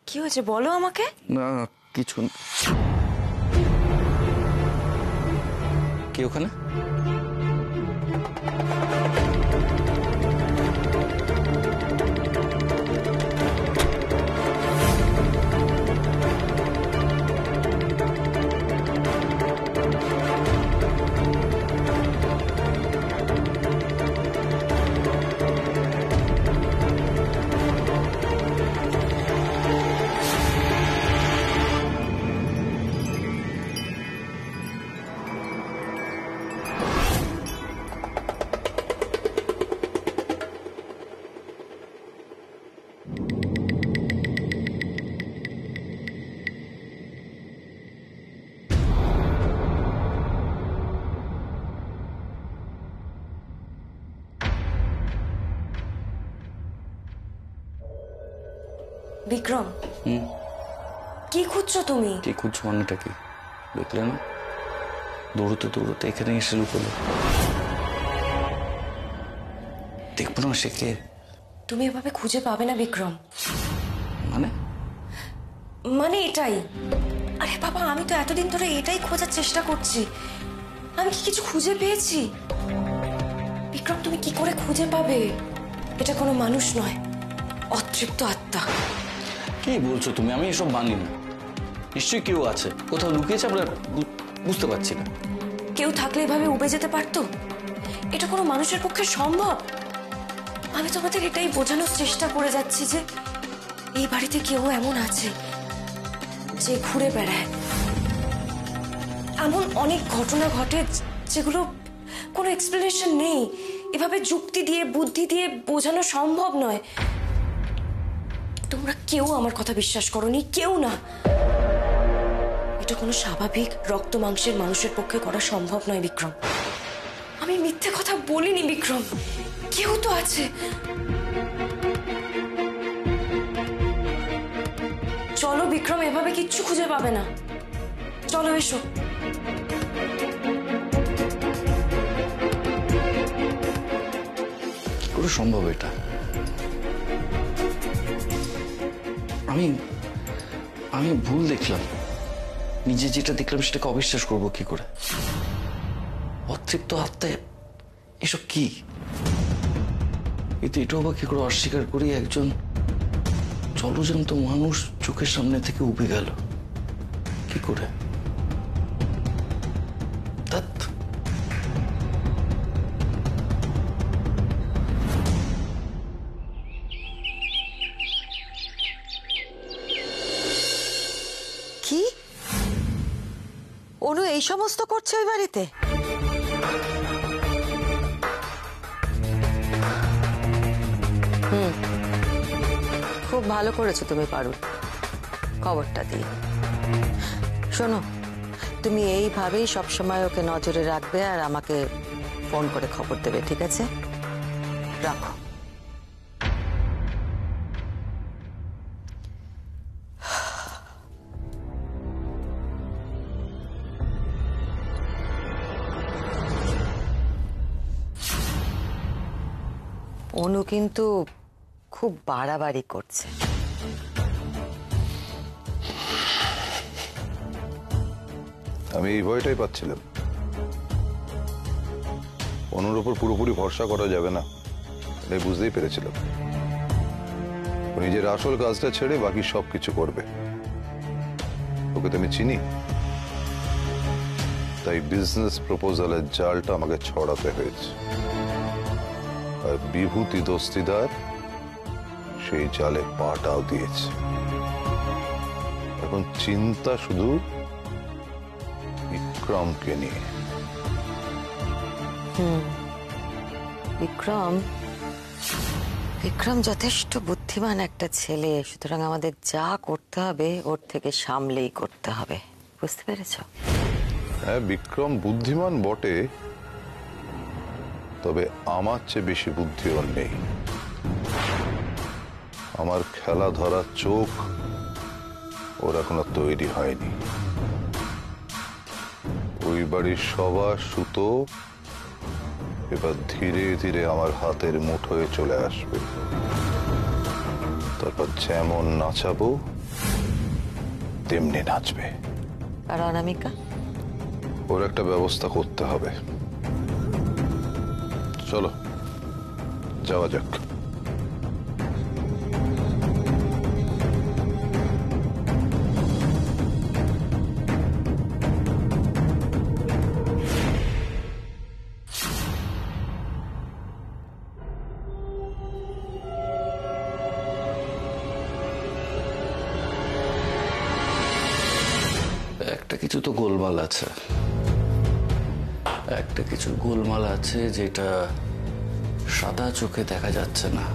কি হয়েছে বলো আমাকে। না কিছু। কি ওখানে? বিক্রম, কি খুঁজছো তুমি? কি খুঁজছো মানেটা কি? দেখলে না, দৌড়তে দৌড়তে এখানে এসে লুকোলো। দেখবো না সে কে? তুমি এভাবে খুঁজে পাবে না বিক্রম। মানে এটাই। আরে বাবা, আমি তো এতদিন ধরে এটাই খোঁজার চেষ্টা করছি। আমি কি কিছু খুঁজে পেয়েছি? বিক্রম, তুমি কি করে খুঁজে পাবে? এটা কোনো মানুষ নয়, অতৃপ্ত আত্মা। কি বলছো তুমি? আমি এসব মানি না। নিশ্চয়ই কেউ আছে, কোথাও লুকিয়েছে, আমরা বুঝতে পারছি না। কেউ থাকলে এভাবে উবে যেতে পারতো? এটা কোনো মানুষের পক্ষে সম্ভব? আমি তোমাদের এটাই বোঝানোর চেষ্টা করে যাচ্ছি যে এই বাড়িতে কেউ এমন আছে যে ঘুরে বেড়ায়। এমন অনেক ঘটনা ঘটে যেগুলো কোনো এক্সপ্লেনেশন নেই। এভাবে যুক্তি দিয়ে বুদ্ধি দিয়ে বোঝানো সম্ভব নয়। তোমরা কেউ আমার কথা বিশ্বাস করোনি, কেউ না। এটা কোনো স্বাভাবিক রক্ত মাংসের মানুষের পক্ষে করা সম্ভব নয় বিক্রম। আমি মিথ্যে কথা বলিনি বিক্রম, কেউ তো আছে। চলো বিক্রম, এভাবে কিচ্ছু খুঁজে পাবে না। চলো, এসো। কি করে সম্ভব এটা? আমি ভুল দেখলাম। নিজে যেটা দেখলাম সেটাকে অবিশ্বাস করবো কি করে? অতৃপ্ত আত্মায় এসব কি? এটাও বা কি করে অস্বীকার করি? একজন জলজন্ত মানুষ চোখের সামনে থেকে উবে গেল কি করে? কি অনু এই সমস্ত করছে ওই বাড়িতে? খুব ভালো করেছো তুমি পারুল, খবরটা দিয়ে। শোনো, তুমি এইভাবেই সবসময় ওকে নজরে রাখবে আর আমাকে ফোন করে খবর দেবে, ঠিক আছে? রাখো। অনু কিন্তু খুব বাড়াবাড়ি করছে। আমি এই ভয়টাই পাচ্ছিলাম। অনুর উপর পুরোপুরি ভরসা করা যাবে না, এটাই বুঝতেই পেরেছিলাম। নিজের আসল কাজটা ছেড়ে বাকি সবকিছু করবে। ওকে তো আমি চিনি, তাই বিজনেস প্রপোজালের জালটা আমাকে ছড়াতে হয়েছে। আর বিভূতি দস্তিদার সেই জালে পাটাও দিয়েছে। এখন চিন্তা শুধু বিক্রমকে নিয়ে। বিক্রম যথেষ্ট বুদ্ধিমান একটা ছেলে, সুতরাং আমাদের যা করতে হবে ওর থেকে সামলেই করতে হবে, বুঝতে পেরেছ? হ্যাঁ, বিক্রম বুদ্ধিমান বটে, তবে আমার চেয়ে বেশি বুদ্ধি ওর নেই। আমার খেলা ধরার চোখ ওর এখনো তৈরি হয়নি। ওই বাড়ির সবার সুতো এবার ধীরে ধীরে আমার হাতের মুঠোয় চলে আসবে। তারপর যেমন নাচাবো তেমনি নাচবে। আর অনামিকা? ওর একটা ব্যবস্থা করতে হবে। চলো যাওয়া যাক। একটা কিছু তো গোলমাল আছে, একটা কিছু গোলমাল আছে যেটা সাদা চোখে দেখা যাচ্ছে না,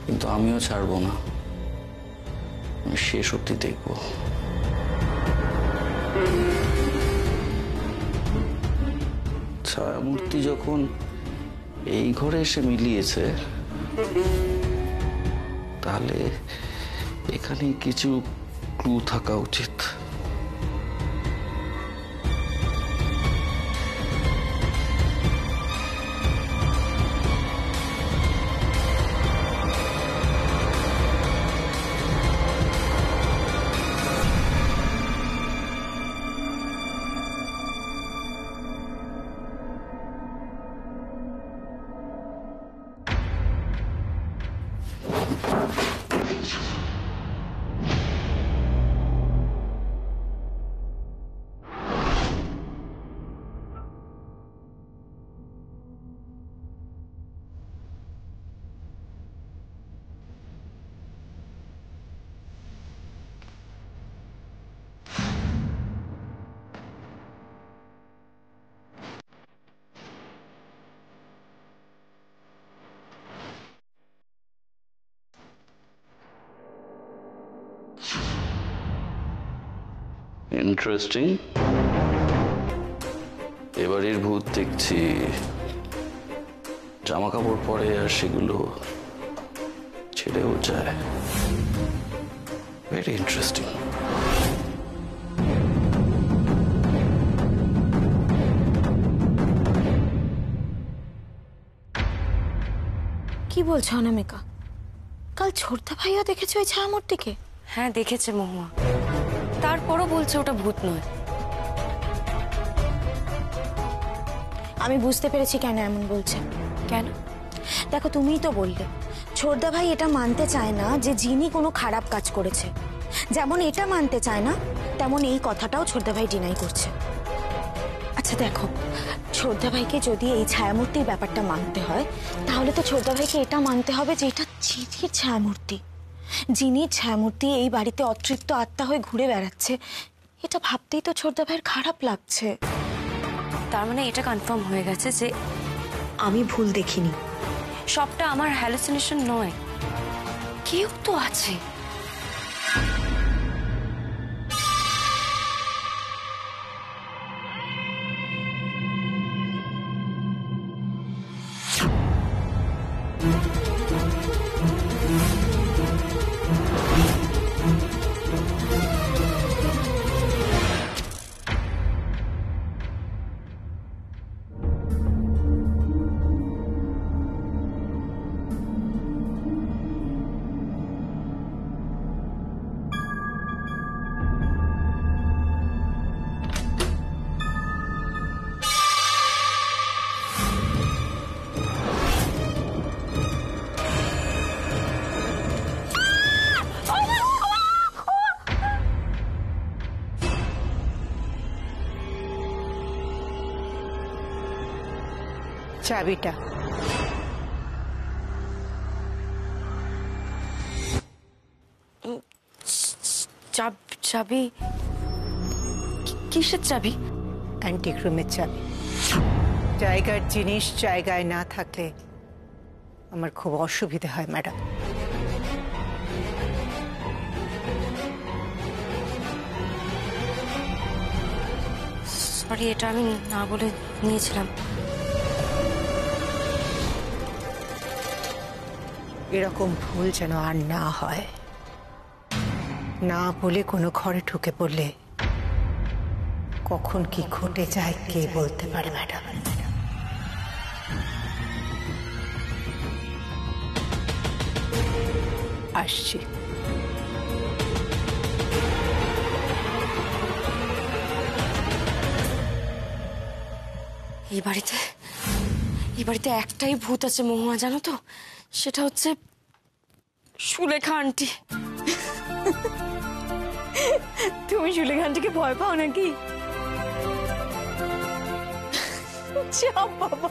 কিন্তু আমিও ছাড়বো না, আমি শেষ অবধি দেখবো। ছায়ামূর্তি যখন এই ঘরে এসে মিলিয়েছে, তাহলে এখানে কিছু ক্লু থাকা উচিত। ইন্টারেস্টিং। এবারের ভূত দেখছি জামা কাপড় পরে আর সেগুলো ছেড়েও যায়। Very interesting. কি বলছো অনামিকা? কাল ছোটদা ভাইয়া দেখেছো ওই ছায়ামূর্তিকে? হ্যাঁ দেখেছে মহুয়া, তারপরও বলছে ওটা ভূত নয়। আমি বুঝতে পেরেছি কেন এমন বলছে। কেন? দেখো, তুমিই তো বললে ছোটদা ভাই এটা মানতে চায় না যে জিনি কোনো খারাপ কাজ করেছে। যেমন এটা মানতে চায় না, তেমন এই কথাটাও ছোটদা ভাই ডিনাই করছে। আচ্ছা দেখো, ছোটদা ভাইকে যদি এই ছায়ামূর্তির ব্যাপারটা মানতে হয়, তাহলে তো ছোটদা ভাইকে এটা মানতে হবে যে এটা জিনির ছায়ামূর্তি। জিনির ছায়ামূর্তি এই বাড়িতে অতৃপ্ত আত্মা হয়ে ঘুরে বেড়াচ্ছে, এটা ভাবতেই তো ছোটদা ভাইয়ের খারাপ লাগছে। তার মানে এটা কনফার্ম হয়ে গেছে যে আমি ভুল দেখিনি। সবটা আমার হ্যালুসিনেশন নয়, কেউ তো আছে। চাবিটা চাবি? কিসের চাবি? অ্যান্টিক রুমের চাবি। জায়গার জিনিস জায়গায় না থাকলে আমার খুব অসুবিধা হয় ম্যাডাম। সরি, এটা আমি না বলে নিয়েছিলাম। এরকম ভুল যেন আর না হয়। না বলে কোনো ঘরে ঢুকে পড়লে কখন কি ঘটে যায় কে বলতে পারে ম্যাডাম। আসছি। এই বাড়িতে একটাই ভূত আছে মহুয়া, জানো তো? সেটা হচ্ছে সুলেখা আন্টি। তুমি সুলেখা আন্টিকে ভয় পাও নাকি? যা বাবা।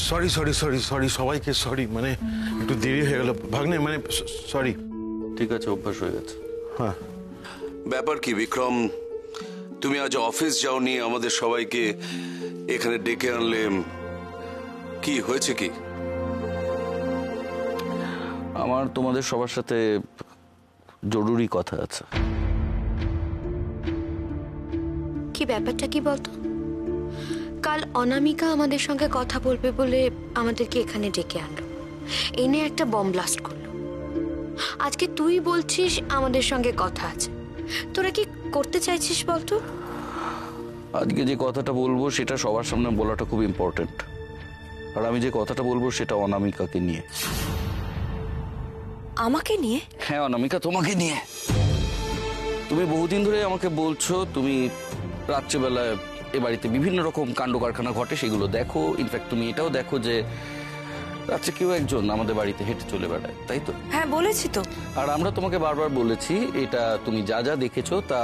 সরি সরি সরি সরি সবাইকে সরি, মানে একটু দেরি হয়ে গেল ভাগ্নে, মানে সরি। ঠিক আছে, অভ্যাস হয়ে গেছে। হ্যাঁ, ব্যাপার কি বিক্রম, তুমি আজ অফিস যাওনি, আমাদের সবাইকে এখানে ডেকে আনলে, কি হয়েছে কি? আমার তোমাদের সবার সাথে জরুরি কথা আছে। কি ব্যাপারটা কি বলতো? কাল অনামিকা আমাদের সঙ্গে কথা বলবে বলে আমাদেরকে এখানে ডেকে আনলো, এনে একটা বম ব্লাস্ট করলো। আজকে তুই বলছিস আমাদের সঙ্গে কথা আছে, তোরা কি করতে চাইছিস বলতো? আজকে যে কথাটা বলবো সেটা সবার সামনে বলাটা খুব ইম্পর্টেন্ট, আর আমি যে কথাটা বলবো সেটা অনামিকাকে নিয়ে। আমাকে নিয়ে? হ্যাঁ অনামিকা, তোমাকে নিয়ে। তুমি বহুদিন ধরে আমাকে বলছো তুমি রাত্রিবেলায় এ বাড়িতে বিভিন্ন রকম কাণ্ড কারখানা ঘটে সেগুলো দেখো। ইনফ্যাক্ট তুমি এটাও দেখো যে রাত্রে কেউ একজন আমাদের বাড়িতে হেঁটে চলে বেড়ায়, তাই তো? হ্যাঁ বলেছি তো। আর আমরা তোমাকে বারবার বলেছি এটা তুমি যা যা দেখেছো তা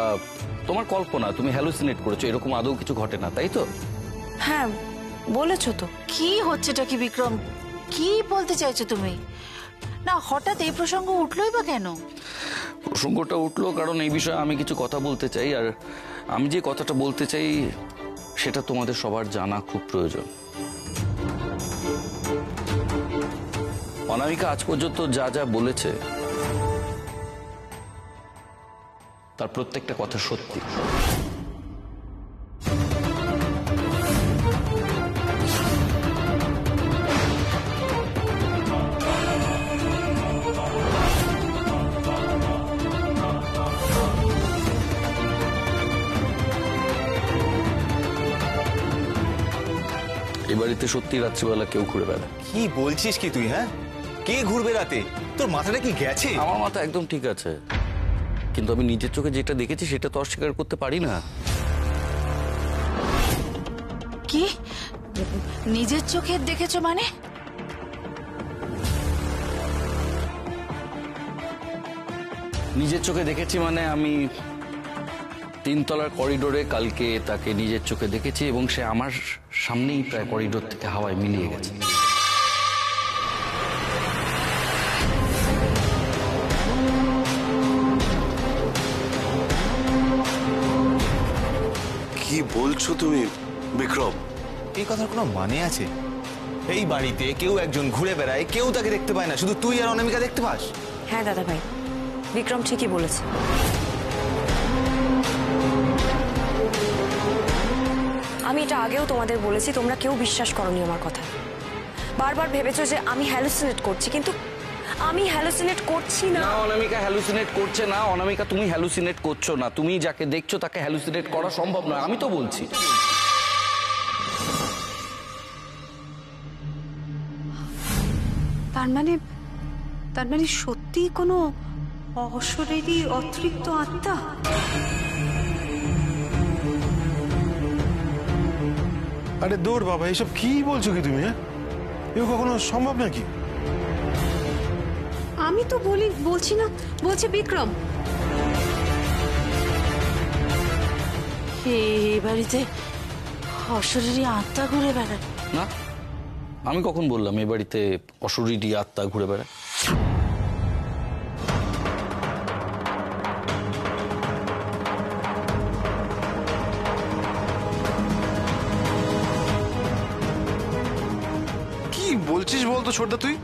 তোমার কল্পনা, তুমি হ্যালুসিনেট করেছো, এরকম আদৌ কিছু ঘটে না, তাই তো? হ্যাঁ বলেছো তো। কি হচ্ছেটা কি বিক্রম, কি বলতে চাইছো তুমি? না হঠাৎ এই প্রসঙ্গ উঠলোই বা কেন? প্রসঙ্গটা উঠলো কারণ এই বিষয়ে আমি কিছু কথা বলতে চাই, আর আমি যে কথাটা বলতে চাই সেটা তোমাদের সবার জানা খুব প্রয়োজন। অনামিকা আজ পর্যন্ত যা যা বলেছে তার প্রত্যেকটা কথা সত্যি। এই বাড়িতে সত্যি রাত্রিবেলা কেউ ঘুরে বেড়ায়। কি বলছিস কি তুই? হ্যাঁ, কে ঘুরবে রাতে? তোর মাথাটা কি গেছে? আমার মাথা একদম ঠিক আছে, কিন্তু আমি নিজের চোখে যেটা দেখেছি সেটা তো অস্বীকার করতে পারি না। কি নিজের চোখে দেখেছো মানে? নিজের চোখে দেখেছি মানে আমি 3 তলার করিডোরে কালকে তাকে নিজের চোখে দেখেছি, এবং সে আমার সামনেই প্রায় করিডোর থেকে হাওয়ায় মিলিয়ে গেছে। কি বলছো তুমি বিক্রম? এই কথার কোনো মানে আছে? এই বাড়িতে কেউ একজন ঘুরে বেড়ায়, কেউ তাকে দেখতে পায় না, শুধু তুই আর অনামিকা দেখতে পাস। হ্যাঁ দাদা ভাই, বিক্রম ঠিকই বলেছে। আমি এটা আগেও তোমাদের বলেছি, তোমরা কেউ বিশ্বাস করোনি আমার কথা। বারবার ভেবেছো যে আমি হ্যালুসিনেট করছি, কিন্তু আমি হ্যালুসিনেট করছি না। অনামিকা হ্যালুসিনেট করছে না। অনামিকা, তুমি হ্যালুসিনেট করছো না। তুমি যাকে দেখছো তাকে হ্যালুসিনেট করা সম্ভব নয়, আমি তো বলছি। তার মানে সত্যি কোনো অশরীরী অতৃপ্ত আত্মা? আরে দৌড় বাবা, এসব কি বলছো কি তুমি? হ্যাঁ, এও কখনো সম্ভব নাকি? আমি তো বলছি না, বলছে বিক্রম। এই বাড়িতে অশরীরী আত্মা ঘুরে বেড়ায়? না, আমি কখন বললাম এই বাড়িতে অশরীরী আত্মা ঘুরে বেড়ায়? কি বলছিস বলতো ছোটদা তুই?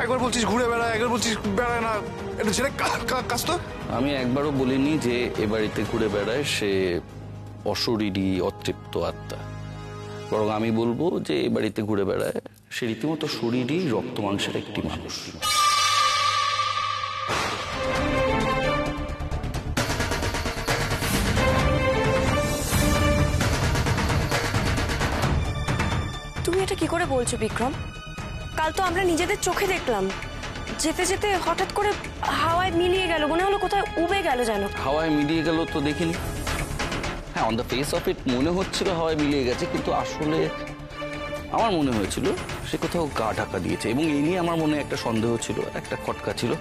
একবার বলছিস ঘুরে বেড়ায়, একবার বলছিস বেড়ায় না। এটা ছেড়ে কাজ তো। আমি একবারও বলিনি যে এ বাড়িতে ঘুরে বেড়ায় সে অশরীরী অতৃপ্ত আত্মা, বরং আমি বলবো যে এ বাড়িতে ঘুরে বেড়ায় সে রীতিমতো শরীরী রক্ত মাংসের একটি মানুষ। তুমি এটা কি করে বলছো বিক্রম? কাল তো আমরা নিজেদের চোখে দেখলাম যেতে যেতে হঠাৎ করে হাওয়ায় মিলিয়ে গেল, মনে হলো কোথায় উবে গেল যেন। হাওয়ায় মিলিয়ে গেল তো দেখিনি। হ্যাঁ, on the face of it মনে হচ্ছিল হাওয়ায় মিলিয়ে গেছে, কিন্তু আসলে আমার মনে হয়েছিল সে কোথাও গা ঢাকা দিয়েছে, এবং এই নিয়ে আমার মনে একটা সন্দেহ ছিল, একটা খটকা ছিল।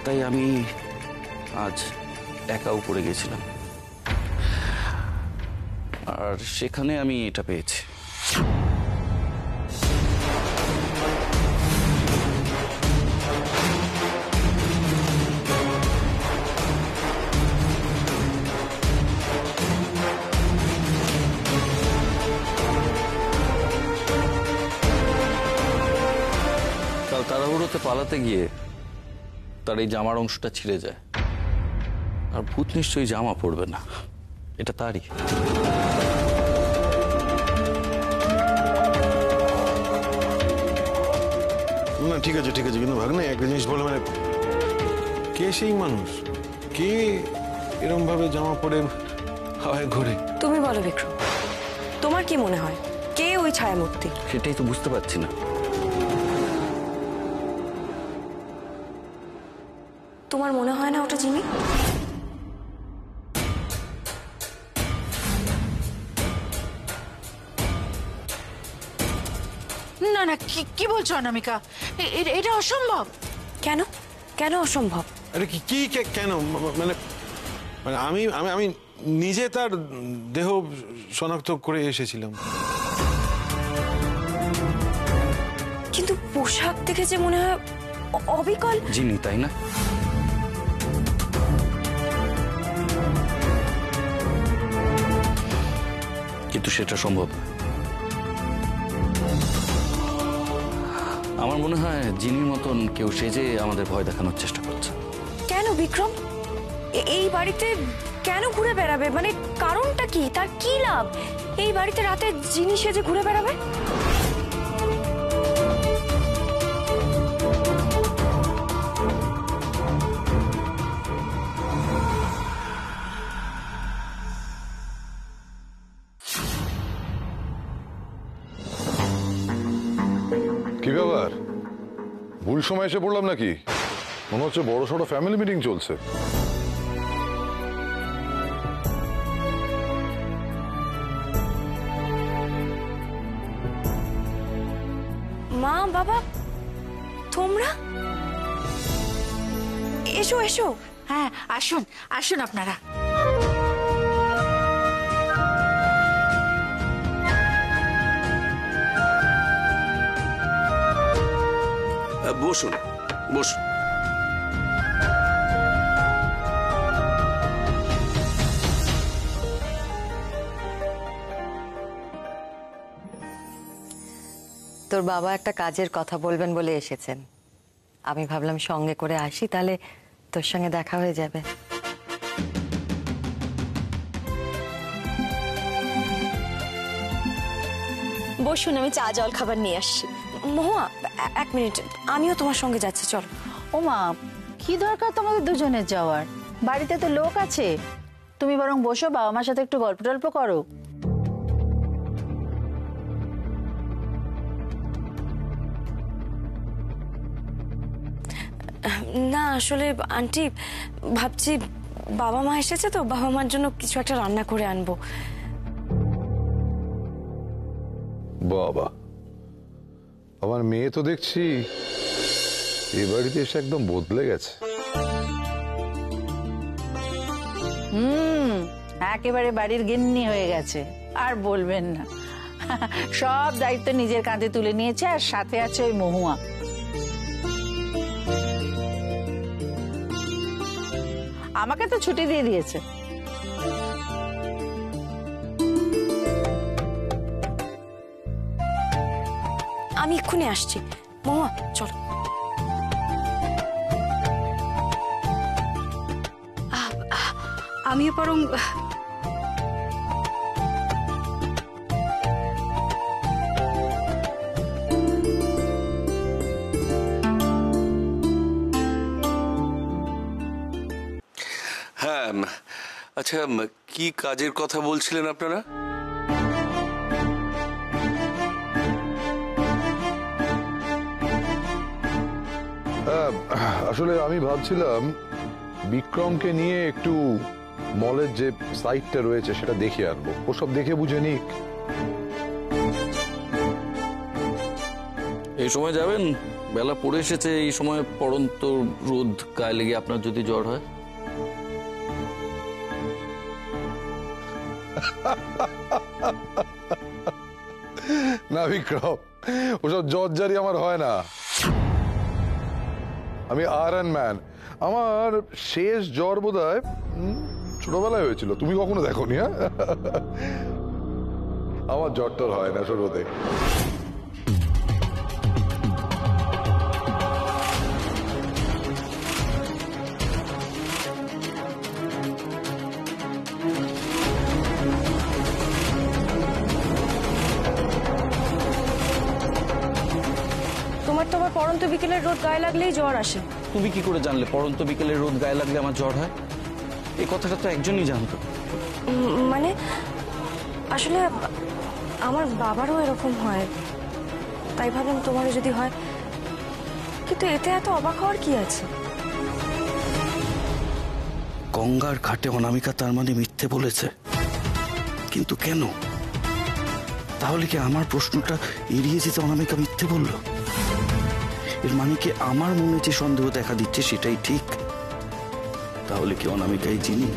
তাই আমি আজ একা উপরে গেছিলাম, আর সেখানে আমি এটা পেয়েছি। কাল তাড়াহুড়োতে পালাতে গিয়ে তার এই জামার অংশটা ছিঁড়ে যায়, আর ভূত নিশ্চয়ই জামা পড়বে না, এটা তারই। না ঠিক আছে, কিন্তু ভাগ্নে একটা জিনিস বলে, মানে কে সেই মানুষ, কে এরকম ভাবে জামা পরে হাওয়ায় ঘোরে? তুমি বলো বিক্রম, তোমার কি মনে হয় কে ওই ছায়ামূর্তি? সেটাই তো বুঝতে পারছি না। তোমার মনে হয় না ওটা জিমি? না না, কি বলছো অনামিকা? এটা অসম্ভব। কেন কেন অসম্ভব? আরে কি কেন, মানে মানে আমি আমি আমি নিজে তার দেহ শনাক্ত করে এসেছিলাম। কিন্তু পোশাক দেখে যে মনে হয় অবিকল জিনি, তাই না? কিন্তু সেটা সম্ভব না। আমার মনে হয় জিনির মতন কেউ সেজে আমাদের ভয় দেখানোর চেষ্টা করছে। কেন বিক্রম? এই বাড়িতে কেন ঘুরে বেড়াবে? মানে কারণটা কি? তার কি লাভ এই বাড়িতে রাতে জিনি সেজে ঘুরে বেড়াবে? কি ব্যাপার, ভুল সময় এসে পড়লাম নাকি? মনে হচ্ছে বড় সড়ো ফ্যামিলি মিটিং চলছে। মা, বাবা, তোমরা এসো এসো। হ্যাঁ, আসুন আসুন আপনারা। বসুন বসুন। তোর বাবা একটা কাজের কথা বলবেন বলে এসেছেন, আমি ভাবলাম সঙ্গে করে আসি, তাহলে তোর সঙ্গে দেখা হয়ে যাবে। বসুন, আমি চা জল খাবার নিয়ে আসছি। মহুয়া, এক মিনিট, আমিও তোমার সঙ্গে যাচ্ছি, চলো। ও মা, কি দরকার তোমাদের দুজনের যাওয়ার? বাড়িতে তো লোক আছে, তুমি বরং বসো, বাবা মার সাথে একটু গল্প টল্প করো। না আসলে আন্টি, ভাবছি বাবা মা এসেছে তো, বাবা মার জন্য কিছু একটা রান্না করে আনবো। বাবা, আমার মেয়ে তো দেখছি এই বাড়িতে এসে একদম বদলে গেছে। একেবারে বাড়ির গিন্নি হয়ে গেছে, আর বলবেন না। সব দায়িত্ব নিজের কাঁধে তুলে নিয়েছে, আর সাথে আছে ওই মহুয়া। আমাকে তো ছুটি দিয়ে দিয়েছে। আমি এক্ষুনি আসছি। মহুয়া, চলো। আমিও বরং হ্যাঁ, আচ্ছা, কি কাজের কথা বলছিলেন আপনারা? আসলে আমি ভাবছিলাম বিক্রমকে নিয়ে একটু মলের যে সাইটটা রয়েছে সেটা দেখে আনবো, ওসব দেখে বুঝে নিক। এই সময় যাবেন? বেলা পড়ে এসেছে, এই সময় পড়ন্ত রোদ গায়ে লেগে আপনার যদি জ্বর হয়। না বিক্রম, ওসব জ্বরজারি আমার হয় না। আমি আয়রন ম্যান। আমার শেষ জ্বর বোধহয় ছোটবেলায় হয়েছিল, তুমি কখনো দেখোনি? হ্যাঁ, আমার জ্বর টর হয় না ছোটতে। তোমার তো আবার পড়ন্ত বিকেলের রোদ গায়ে লাগলেই জ্বর আসে। তুমি কি করে জানলে পড়ন্ত বিকেলের রোদ গায়ে লাগলে আমার জ্বর হয়? এই কথাটা তো একজনই জানতো। মানে আসলে আমার বাবারও এরকম হয়, তাই ভাবলাম তোমারও যদি হয়। কিন্তু এতে এত অবাক হওয়ার কি আছে? গঙ্গার ঘাটে অনামিকা তার মানে মিথ্যে বলেছে, কিন্তু কেন? তাহলে কি আমার প্রশ্নটা এড়িয়ে যেতে অনামিকা মিথ্যে বলল? এর মানে কি আমার মনে যে সন্দেহ দেখা দিচ্ছে সেটাই ঠিক? তাহলে কি অনামিকাই চিনি?